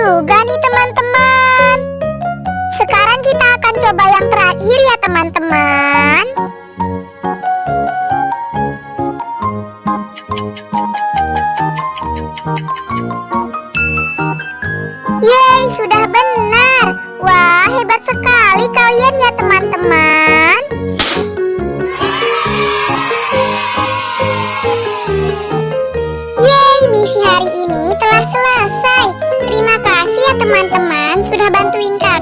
juga nih teman-teman. Sekarang kita akan coba yang terakhir ya teman-teman. Yeay, sudah benar. Wah, hebat sekali kalian ya teman-teman. Yeay, misi hari ini telah selesai. Terima kasih ya teman-teman sudah bantuin kami.